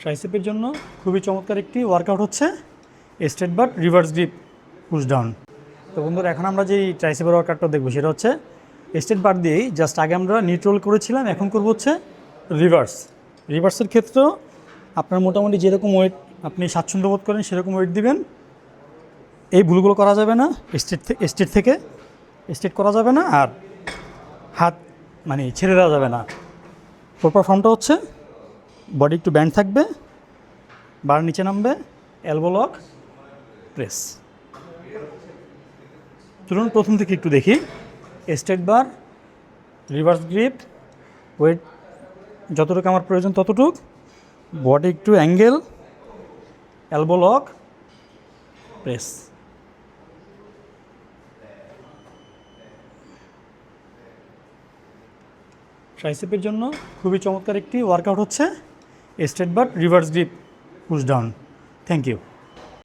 ট্রাইসেপের জন্য খুবই চমৎকার একটি ওয়ার্কআউট হচ্ছে straight bar reverse grip push down. তো বন্ধুরা, এখন আমরা যেই ট্রাইসেপের ওয়ার্কআউটটা দেখবো সেটা হচ্ছে স্ট্রেট বার দিয়েই জাস্ট আগে আমরা নিউট্রাল করেছিলাম, এখন করবো হচ্ছে রিভার্সের ক্ষেত্রেও আপনার মোটামুটি যেরকম ওয়েট আপনি স্বাচ্ছন্দ্য বোধ করেন সেরকম ওয়েট দিবেন। এই ভুলগুলো করা যাবে না, স্ট্রেট করা যাবে না, আর হাত মানে ছেড়ে দেওয়া যাবে না। প্রপার ফর্মটা হচ্ছে বডি একটু ব্যান্ড থাকবে, বার নিচে নামবে, এলবো লক, প্রেস। চলুন প্রথম থেকে একটু দেখি। Straight bar, reverse grip, weight যতটুকু আমার প্রয়োজন ততটুকু, বডি একটু অ্যাঙ্গেল, এলবো লক, প্রেস। ট্রাইসেপের জন্য খুবই চমৎকার একটি ওয়ার্কআউট হচ্ছে straight bar reverse grip push down. Thank you.